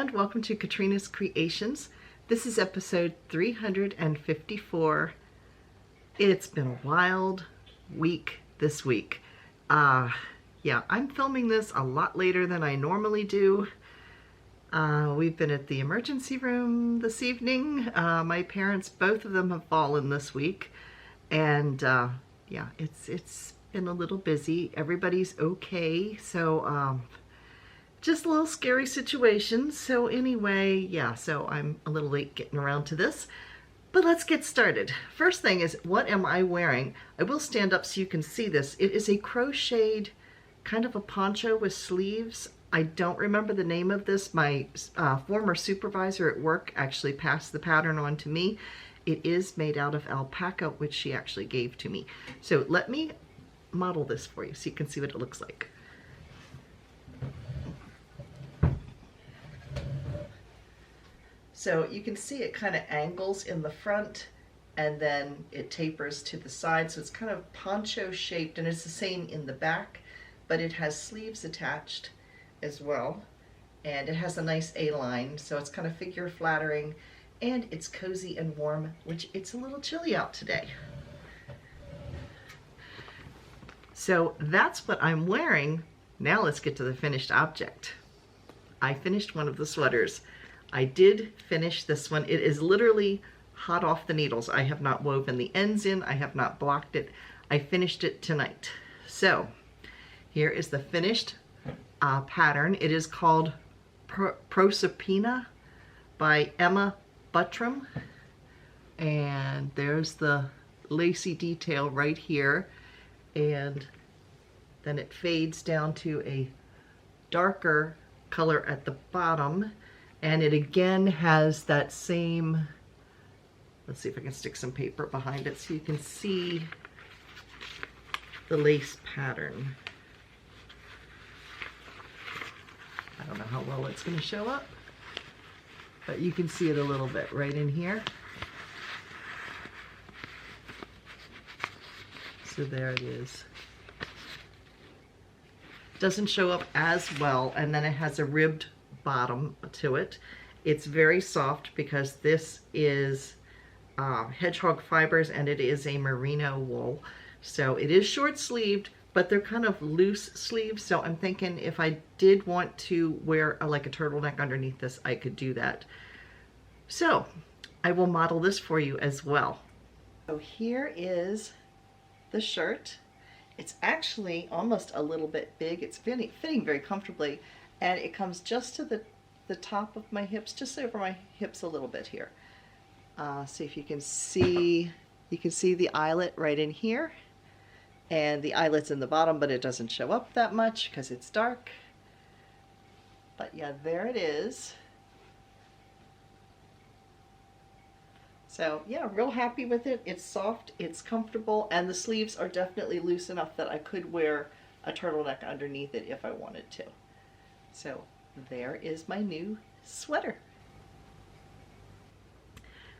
and welcome to Katrina's Creations. This is episode 354. It's been a wild week this week. Yeah, I'm filming this a lot later than I normally do. We've been at the emergency room this evening. My parents, both of them have fallen this week. And yeah, it's been a little busy. Everybody's okay. So just a little scary situation. So anyway, yeah, so I'm a little late getting around to this. But let's get started. First thing is, what am I wearing? I will stand up so you can see this. It is a crocheted kind of a poncho with sleeves. I don't remember the name of this. My former supervisor at work actually passed the pattern on to me. It is made out of alpaca, which she actually gave to me. So let me model this for you so you can see what it looks like. So you can see it kind of angles in the front and then it tapers to the side. So it's kind of poncho shaped, and it's the same in the back, but it has sleeves attached as well. And it has a nice A-line, so it's kind of figure flattering, and it's cozy and warm, which it's a little chilly out today. So that's what I'm wearing. Now let's get to the finished object. I finished one of the sweaters. I did finish this one. It is literally hot off the needles. I have not woven the ends in. I have not blocked it. I finished it tonight. So here is the finished pattern. It is called Proserpina by Emma Buttram. And there's the lacy detail right here. And then it fades down to a darker color at the bottom. And it again has that same, let's see if I can stick some paper behind it so you can see the lace pattern. I don't know how well it's going to show up, but you can see it a little bit right in here. So there it is. Doesn't show up as well, and then it has a ribbed bottom to it. It's very soft because this is hedgehog fibers and it is a merino wool. So it is short sleeved, but they're kind of loose sleeves. So I'm thinking if I did want to wear like a turtleneck underneath this, I could do that. So I will model this for you as well. So here is the shirt. It's actually almost a little bit big. It's fitting very comfortably. And it comes just to the top of my hips, just over my hips a little bit here. See if you can see the eyelet right in here. And the eyelet's in the bottom, but it doesn't show up that much because it's dark. But yeah, there it is. So yeah, real happy with it. It's soft, it's comfortable, and the sleeves are definitely loose enough that I could wear a turtleneck underneath it if I wanted to. So there is my new sweater.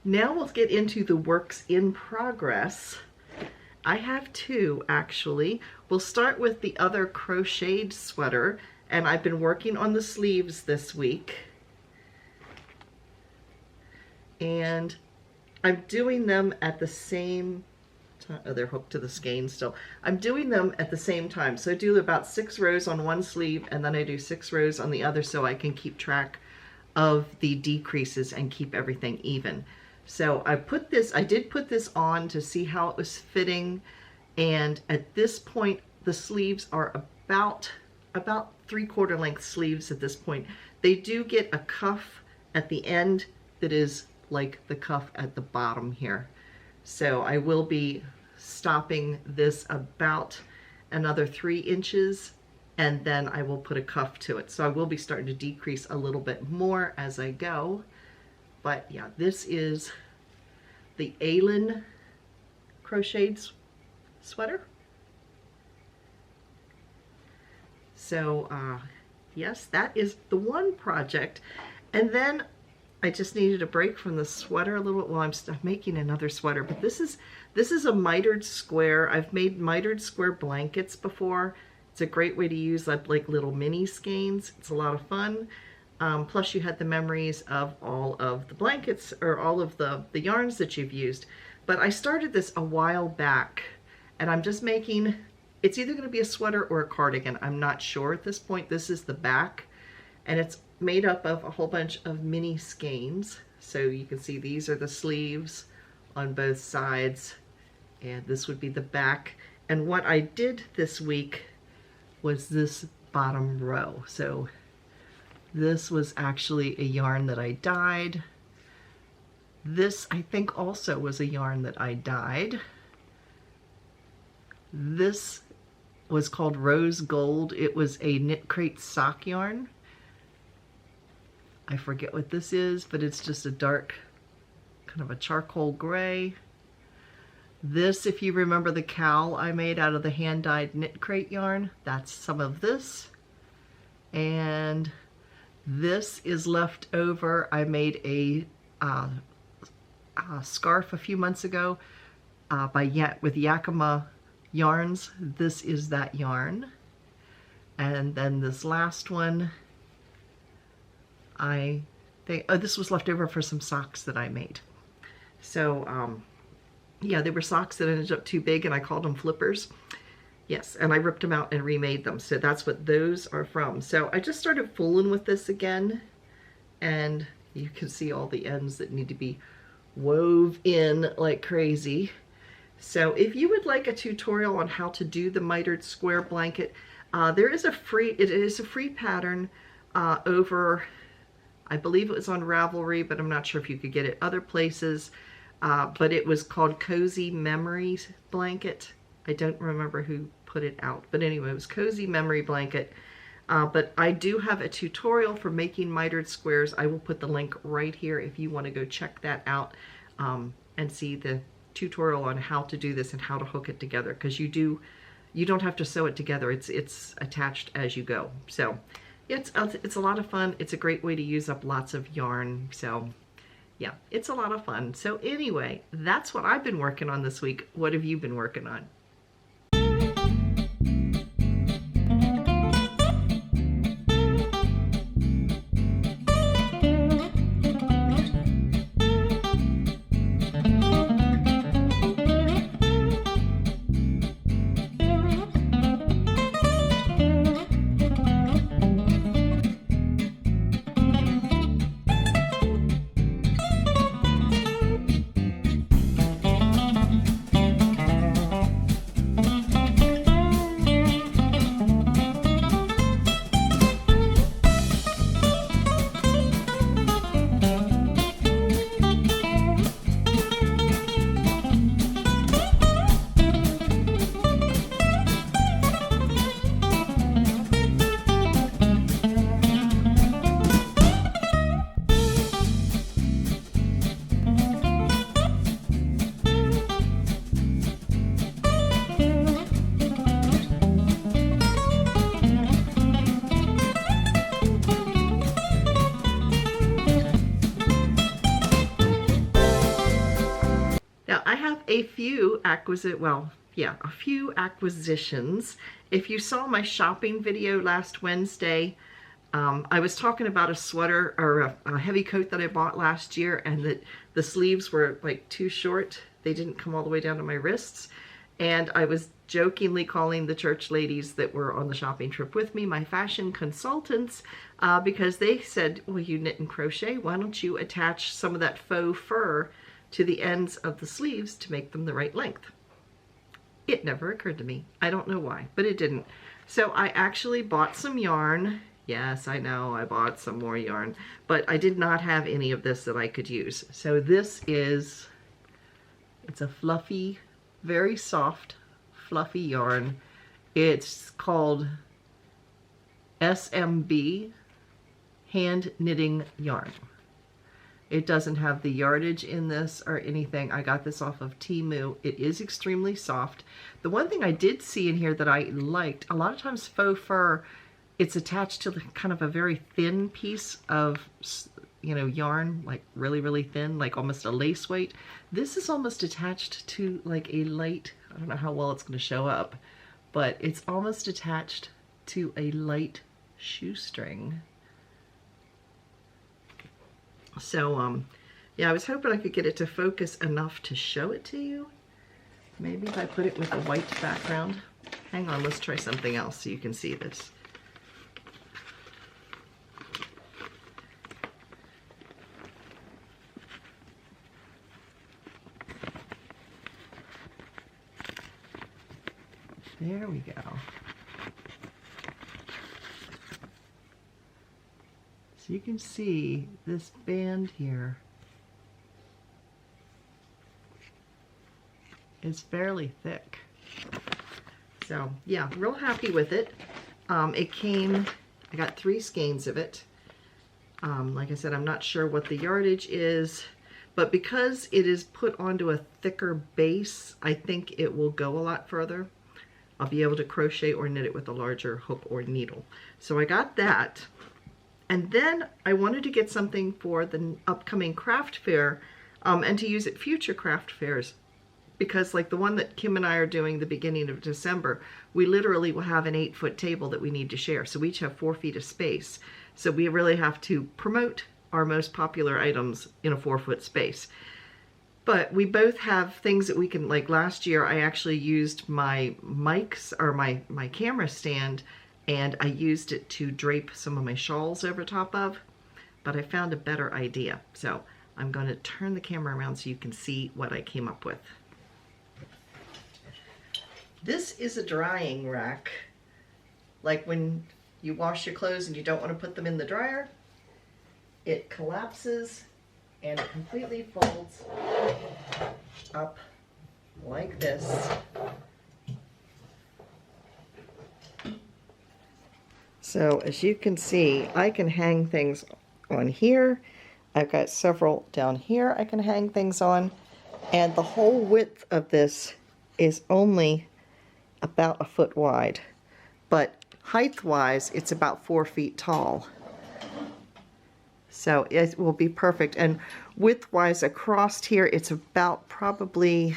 Now we'll get into the works in progress. I have two actually. We'll start with the other crocheted sweater, and I've been working on the sleeves this week. And I'm doing them at the same time. Oh, they're hooked to the skein still. I'm doing them at the same time. So I do about 6 rows on one sleeve, and then I do 6 rows on the other so I can keep track of the decreases and keep everything even. So I did put this on to see how it was fitting, and at this point the sleeves are about 3/4 length sleeves at this point. They do get a cuff at the end that is like the cuff at the bottom here. So I will be stopping this about another 3 inches, and then I will put a cuff to it. So I will be starting to decrease a little bit more as I go. But yeah, this is the Aylin crocheted sweater. So yes, that is the one project. And then I just needed a break from the sweater a little bit. Well, I'm making another sweater, but this is a mitered square. I've made mitered square blankets before. It's a great way to use like little mini skeins. It's a lot of fun. Plus you had the memories of all of the blankets or all of the yarns that you've used. But I started this a while back, and I'm just making, it's either going to be a sweater or a cardigan. I'm not sure at this point. This is the back, and it's made up of a whole bunch of mini skeins. So you can see these are the sleeves on both sides, and this would be the back. And what I did this week was this bottom row. So this was actually a yarn that I dyed. This, I think, also was a yarn that I dyed. This was called Rose Gold. It was a Knit Crate sock yarn. I forget what this is, but it's just a dark, kind of a charcoal gray. This, if you remember the cowl I made out of the hand-dyed Knit Crate yarn, that's some of this. And this is left over. I made a scarf a few months ago with Yakima yarns. This is that yarn. And then this last one, I think, oh, this was left over for some socks that I made. So yeah, they were socks that ended up too big, and I called them flippers. Yes, and I ripped them out and remade them. So that's what those are from. So I just started fooling with this again, and you can see all the ends that need to be wove in like crazy. So if you would like a tutorial on how to do the mitered square blanket, it is a free pattern over, I believe it was on Ravelry, but I'm not sure if you could get it other places. But it was called Cozy Memories Blanket. I don't remember who put it out, but anyway, it was Cozy Memory Blanket. But I do have a tutorial for making mitered squares. I will put the link right here if you want to go check that out and see the tutorial on how to do this and how to hook it together, because you don't have to sew it together. It's attached as you go. So it's a lot of fun. It's a great way to use up lots of yarn. So yeah, it's a lot of fun. So anyway, that's what I've been working on this week. What have you been working on? A few acquisitions. If you saw my shopping video last Wednesday, I was talking about a sweater or a heavy coat that I bought last year, and that the sleeves were like too short. They didn't come all the way down to my wrists. And I was jokingly calling the church ladies that were on the shopping trip with me my fashion consultants, because they said, well, you knit and crochet, why don't you attach some of that faux fur to the ends of the sleeves to make them the right length? It never occurred to me. I don't know why, but it didn't. So I actually bought some yarn. Yes, I know, I bought some more yarn, but I did not have any of this that I could use. So this is, it's a fluffy, very soft, fluffy yarn. It's called SMB Hand Knitting Yarn. It doesn't have the yardage in this or anything. I got this off of Temu. It is extremely soft. The one thing I did see in here that I liked, a lot of times faux fur, it's attached to kind of a very thin piece of, you know, yarn, like really, really thin, like almost a lace weight. This is almost attached to like a light, I don't know how well it's going to show up, but it's almost attached to a light shoestring. So, yeah, I was hoping I could get it to focus enough to show it to you. Maybe if I put it with a white background. Hang on, let's try something else so you can see this. There we go. So you can see this band here is fairly thick. So yeah, real happy with it. It came, I got 3 skeins of it. Like I said, I'm not sure what the yardage is, but because it is put onto a thicker base, I think it will go a lot further. I'll be able to crochet or knit it with a larger hook or needle. So I got that. And then I wanted to get something for the upcoming craft fair and to use at future craft fairs. Because like the one that Kim and I are doing the beginning of December, we literally will have an 8-foot table that we need to share. So we each have 4 feet of space. So we really have to promote our most popular items in a 4-foot space. But we both have things that we can, like last year I actually used my mics or my camera stand, and I used it to drape some of my shawls over top of, but I found a better idea. So I'm going to turn the camera around so you can see what I came up with. This is a drying rack, like when you wash your clothes and you don't want to put them in the dryer. It collapses and it completely folds up like this. So as you can see, I can hang things on here. I've got several down here I can hang things on. And the whole width of this is only about a foot wide. But height-wise, it's about 4 feet tall. So it will be perfect. And width-wise across here, it's about probably,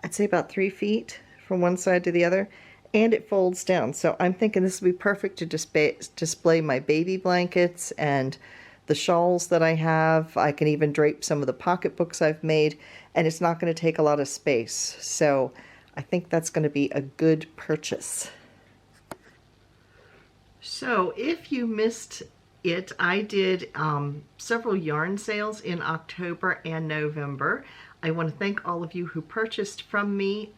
I'd say about 3 feet from one side to the other. And it folds down. So I'm thinking this would be perfect to display my baby blankets and the shawls that I have. I can even drape some of the pocketbooks I've made, and it's not going to take a lot of space. So I think that's going to be a good purchase. So if you missed it, I did several yarn sales in October and November. I want to thank all of you who purchased from me.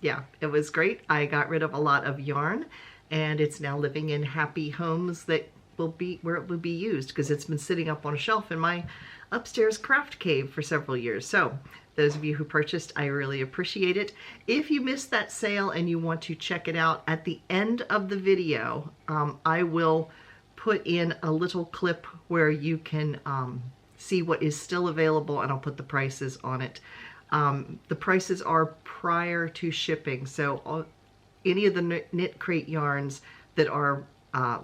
Yeah, it was great. I got rid of a lot of yarn, and it's now living in happy homes that will be where it will be used, because it's been sitting up on a shelf in my upstairs craft cave for several years. So those of you who purchased, I really appreciate it. If you missed that sale and you want to check it out, at the end of the video, I will put in a little clip where you can see what is still available, and I'll put the prices on it. The prices are prior to shipping, so any of the Knit Crate yarns that are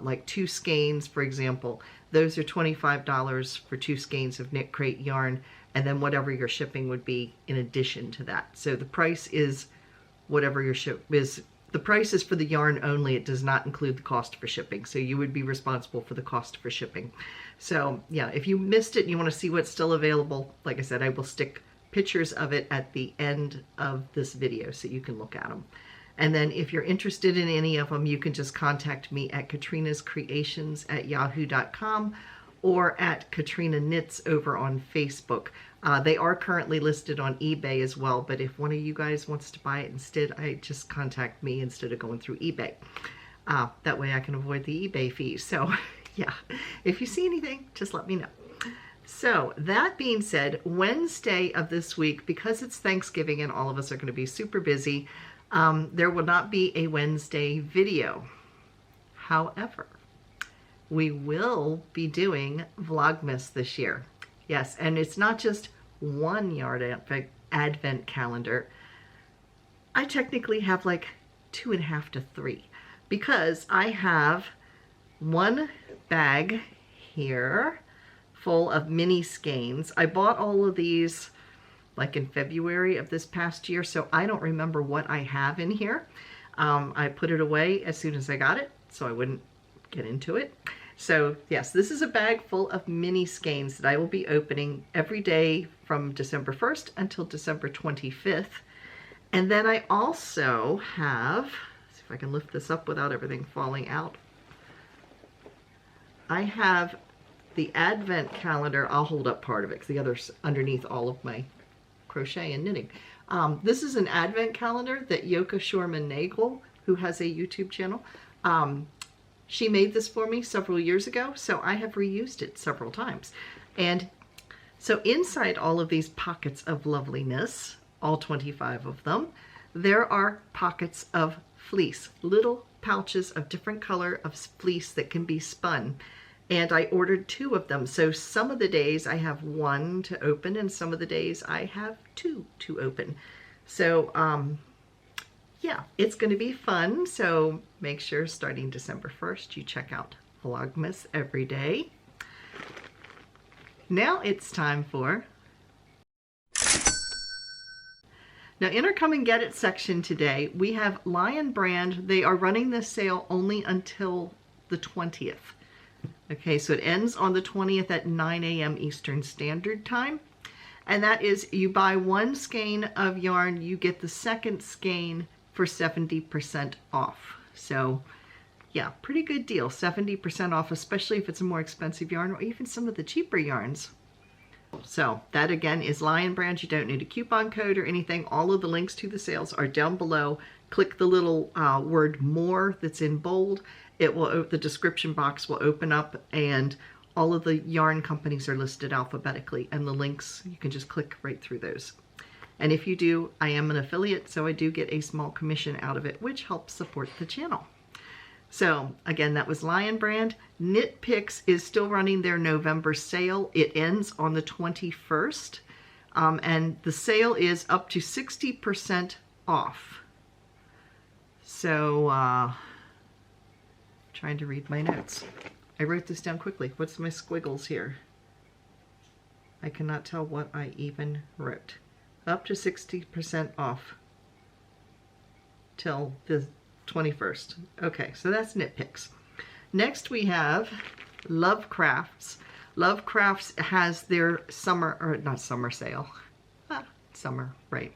like 2 skeins, for example, those are $25 for 2 skeins of Knit Crate yarn, and then whatever your shipping would be in addition to that. So the price is whatever your ship is. The price is for the yarn only. It does not include the cost for shipping, so you would be responsible for the cost for shipping. So yeah, if you missed it and you want to see what's still available, like I said, I will stick pictures of it at the end of this video so you can look at them. And then if you're interested in any of them, you can just contact me at katrinascreations@yahoo.com or at Katrina Knits over on Facebook. They are currently listed on eBay as well, but if one of you guys wants to buy it instead, just contact me instead of going through eBay. That way I can avoid the eBay fees. So yeah, if you see anything, just let me know. So that being said, Wednesday of this week, because it's Thanksgiving and all of us are going to be super busy, there will not be a Wednesday video. However, we will be doing Vlogmas this year. Yes, and it's not just one yard advent calendar. I technically have like 2.5 to 3, because I have one bag here full of mini skeins. I bought all of these like in February of this past year, so I don't remember what I have in here. I put it away as soon as I got it, so I wouldn't get into it. So yes, this is a bag full of mini skeins that I will be opening every day from December 1st until December 25th. And then I also have, let's see if I can lift this up without everything falling out. I have the Advent calendar. I'll hold up part of it because the other's underneath all of my crochet and knitting. This is an Advent calendar that Yoka Shorman-Nagel, who has a YouTube channel, she made this for me several years ago, so I have reused it several times. And so inside all of these pockets of loveliness, all 25 of them, there are pockets of fleece, little pouches of different color of fleece that can be spun. And I ordered 2 of them. So some of the days I have 1 to open and some of the days I have 2 to open. So yeah, it's going to be fun. So make sure starting December 1st, you check out Vlogmas every day. Now it's time for... Now in our Come and Get It section today, we have Lion Brand. They are running this sale only until the 20th. Okay, so it ends on the 20th at 9 a.m. Eastern Standard Time. And that is, you buy 1 skein of yarn, you get the second skein for 70% off. So yeah, pretty good deal, 70% off, especially if it's a more expensive yarn or even some of the cheaper yarns. So that again is Lion Brand. You don't need a coupon code or anything. All of the links to the sales are down below. Click the little word more that's in bold. It will, the description box will open up and all of the yarn companies are listed alphabetically, and the links, you can just click right through those. And if you do, I am an affiliate, so I do get a small commission out of it, which helps support the channel. So again, that was Lion Brand. Knit Picks is still running their November sale. It ends on the 21st, and the sale is up to 60% off. So, trying to read my notes. I wrote this down quickly. What's my squiggles here? I cannot tell what I even wrote. Up to 60% off till the 21st. Okay, so that's Knit Picks. Next we have Love Crafts. Love Crafts has their summer, or not summer sale. Summer, right.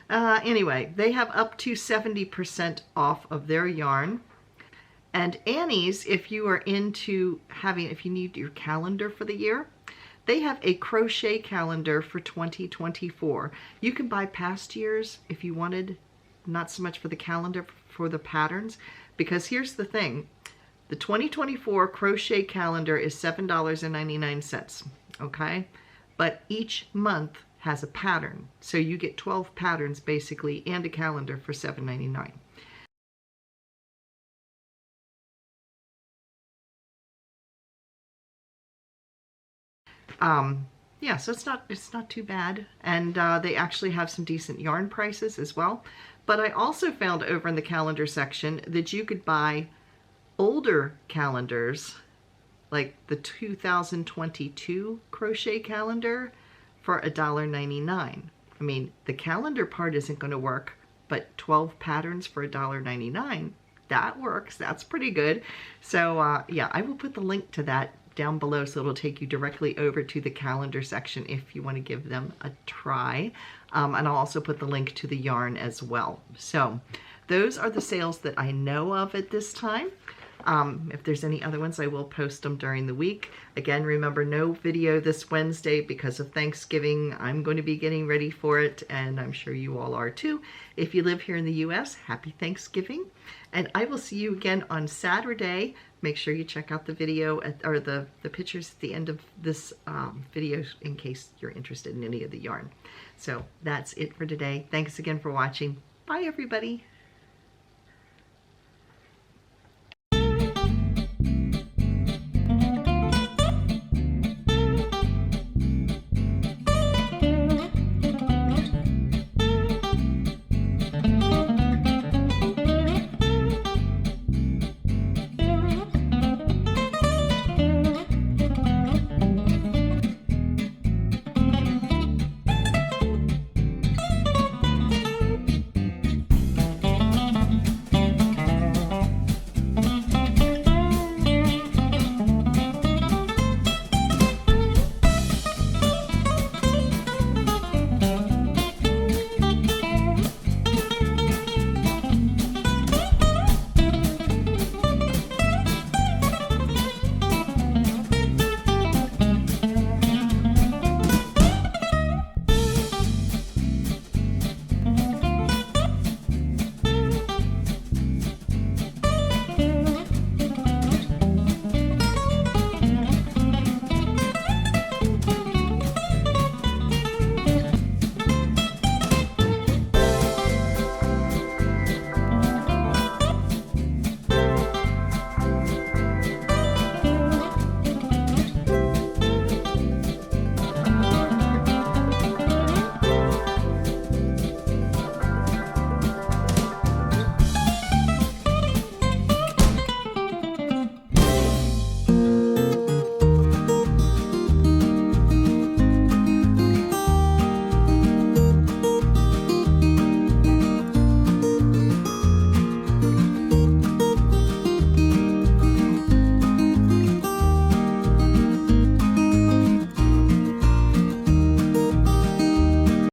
Anyway, they have up to 70% off of their yarn. And Annie's, if you are into having, if you need your calendar for the year, they have a crochet calendar for 2024. You can buy past years if you wanted, not so much for the calendar, for the patterns, because here's the thing. The 2024 crochet calendar is $7.99, okay? But each month has a pattern. So you get 12 patterns basically and a calendar for $7.99. Yeah, so it's not too bad, and they actually have some decent yarn prices as well. But I also found over in the calendar section that you could buy older calendars, like the 2022 crochet calendar, for $1.99. I mean, the calendar part isn't going to work, but 12 patterns for $1.99, that works. That's pretty good. So yeah, I will put the link to that down below, so it'll take you directly over to the calendar section if you want to give them a try. And I'll also put the link to the yarn as well. So those are the sales that I know of at this time. If there's any other ones, I will post them during the week. Again, remember, no video this Wednesday because of Thanksgiving. I'm going to be getting ready for it, and I'm sure you all are too. If you live here in the US, happy Thanksgiving. And I will see you again on Saturday. Make sure you check out the video or the pictures at the end of this video in case you're interested in any of the yarn. So that's it for today. Thanks again for watching. Bye, everybody.